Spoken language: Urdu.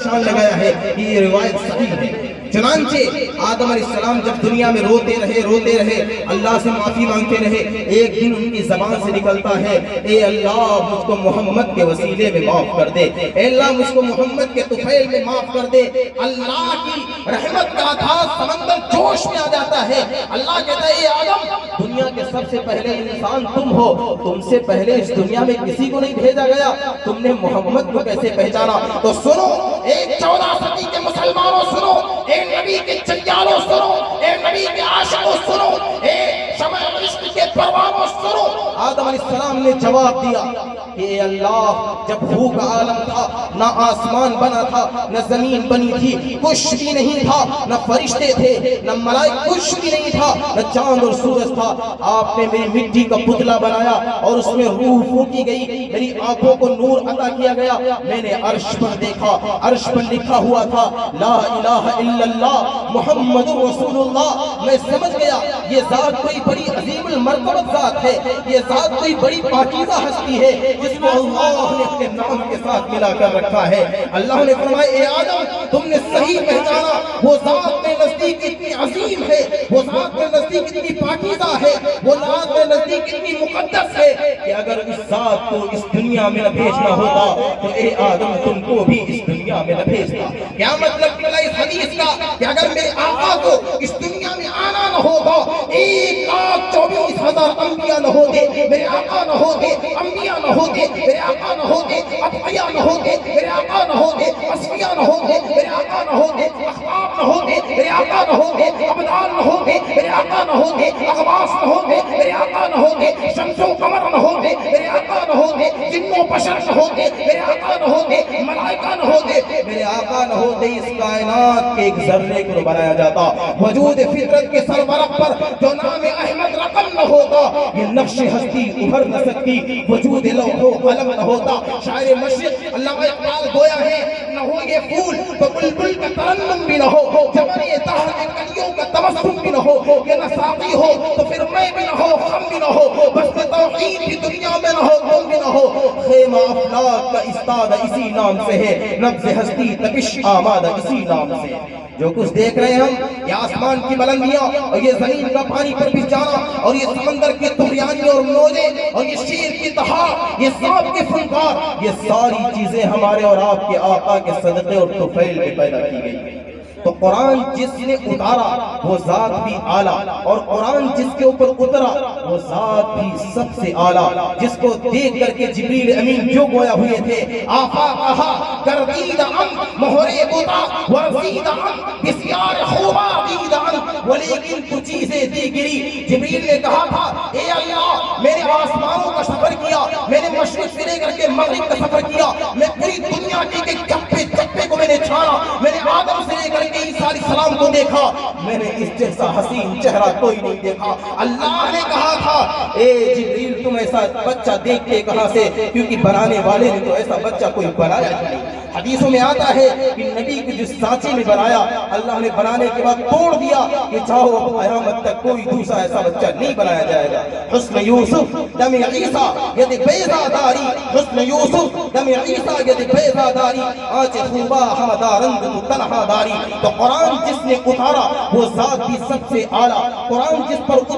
نشان لگایا ہے کہ یہ روایت صحیح ہے۔ چنانچہ آدم علیہ السلام جب دنیا میں روتے رہے اللہ سے معافی مانگتے رہے، ایک دن ان کی زبان سے نکلتا ہے اے اللہ مجھ کو محمد کے وسیلے میں معاف کر دے، اے اللہ مجھ کو محمد کے طفیل میں معاف کر دے۔ اللہ کی رحمت کا تھا سمندر جوش میں آ جاتا ہے۔ اللہ کہتا ہے اے آدم دنیا کے سب سے پہلے انسان تم ہو، تم سے پہلے اس دنیا میں کسی کو نہیں بھیجا گیا، تم نے محمد کو کیسے پہچانا؟ تو سنو ایک 14 صدی کے مسلمانوں، سنو اے نبی کے چنگیالوں، سنو اے نبی کے عاشقوں، سنو اے شمع عشق کے پروانوں، سنو۔ آدم علیہ السلام نے جواب دیا کہ اے اللہ جب بھو کا عالم تھا، نہ آسمان بنا تھا، نہ زمین بنی تھی، کچھ بھی نہیں تھا، نہ فرشتے تھے، نہ ملائکہ، کچھ بھی نہیں تھا، نہ چاند اور سورج تھا، آپ نے میری مٹی کا پتلا بنایا اور اس میں روح پھونکی گئی، میری آنکھوں کو نور عطا کیا گیا، میں نے عرش پر دیکھا، عرش پر لکھا ہوا تھا لا الہ الا اللہ محمد رسول اللہ۔ میں سمجھ گیا یہ ذات کوئی بڑی عظیم المرتبت ذات ہے، یہ ذات کوئی بڑی پاکیزہ ہستی ہے جس کو اللہ نے اپنے نام کے ساتھ ملا کر رکھا ہے۔ اللہ نے فرمایا اے آدم تم نے صحیح پہچانا، وہ ذات میں نزدیک اتنی عظیم ہے، وہ ذات میں نزدیک اتنی پاکیزہ ہے، وہ ذات میں نزدیک اتنی مقدس ہے کہ اگر اس ذات کو اس دنیا میں نہ بھیجنا ہوتا تو اے آدم تم کو بھی اس دنیا میں نہ بھیجتا۔ کیا مطلب نکلا اس حدیث کا کہ اگر میرے آقا کو اس دنیا میں آنا نہ ہوگا، 1,24,000 انبیاء نہ ہوتے، میرے آقا نہ ہوتے، انبیاء نہ ہوتے، میرے آقا نہ ہوتے، اتقیاء نہ ہوتے، میرے آقا نہ ہوتے، اصفیاء نہ ہوتے، میرے آقا نہ ہوتے، اخباب نہ ہوتے، میرے آقا نہ ہوتے، ابدال نہ ہوتے، میرے آقا نہ ہوتے، اغواص نہ ہوتے، میرے آقا نہ ہوتے، شمس و قمر نہ ہوتے، میرے آقا نہ ہوتے، جن و بشر نہ ہوتے، میرے آقا نہ ہوتے، ملائکہ نہ ہوتے، میرے آقا نہ ہوتے، اس کائنات کے ایک ذرے کو بنایا جاتا۔ وجود فطرت کے سرورق پر جو نام احمد رقم نہ ہوتا، یہ نقش ہستی ابھر نہ سکتی، وجود لوح و قلم نہ ہوتا۔ شاعر مشرق علامہ اقبال گویا ہے نہ ہو یہ پھول تو بلبل کا ترنم بھی نہ ہو، جبر یہ دہر کے کلیوں کا تبسم بھی نہ ہو، یہ نہ ساقی ہو تو پھر میں بھی نہ ہو، غم بھی نہ ہو، بس توحید بھی دنیا میں نہ ہو، غم بھی نہ ہو۔ خیمہ افلاک کا استادہ اسی نام سے ہے، نبض ہستی تپش آمادہ اسی نام سے ہے۔ جو کچھ دیکھ رہے ہیں ہم، یہ آسمان کی بلندیاں اور یہ زمین کا پانی پر بھی جانا اور یہ سمندر کی طغیانی اور موجیں اور یہ شیر کی دہا، یہ سانپ کے فنکار، یہ ساری چیزیں ہمارے اور آپ کے آقا کے صدقے اور طفیل پہ پیدا کی گئی۔ تو قرآن جس نے اتارا وہ ذات بھی اعلیٰ، اور قرآن جس کے اوپر اترا وہ ذات بھی سب سے اعلیٰ، جس کو دیکھ کر کے جبریل امین جو گویا ہوئے تھے آفا کہا گردید ام مہرے بوتا ورزید ام بسیار خوبا دید ام، ولیکن تو چیزیں دی گری۔ جبریل نے کہا تھا اے اللہ میں نے آسمانوں کا سفر کیا، میں نے مشرق سے لے کر کے مغرب کا سفر کیا، میں پوری دنیا کے چپے چپے کو میں نے چھانا، میں نے آدم سے لے کر کے عیسیٰ علیہ السلام کو دیکھا، میں نے اس جیسا حسین چہرہ کوئی نہیں دیکھا۔ اللہ نے کہا تھا اے جبریل تم ایسا بچہ دیکھ کے کہاں سے، کیونکہ بنانے والے نے تو ایسا بچہ کوئی بنایا ہی نہیں۔ حدیثوں میں آتا ہے کہ نبی کو جس سانچے میں بنایا اللہ نے بنانے کے بعد توڑ دیا کہ جاؤ اب قیامت تک کوئی دوسرا ایسا بچہ نہیں بنایا جائے گا۔ حسن یوسف دم عیسیٰ ید بیضا داری، حسن یوسف دم عیسیٰ ید بیضا داری، آنچ خوبا ہمدار رنگ تو تنہا داری۔ تو قرآن جس نے اتارا وہ ذات بھی سب سے اعلیٰ، قرآن جس پر اترا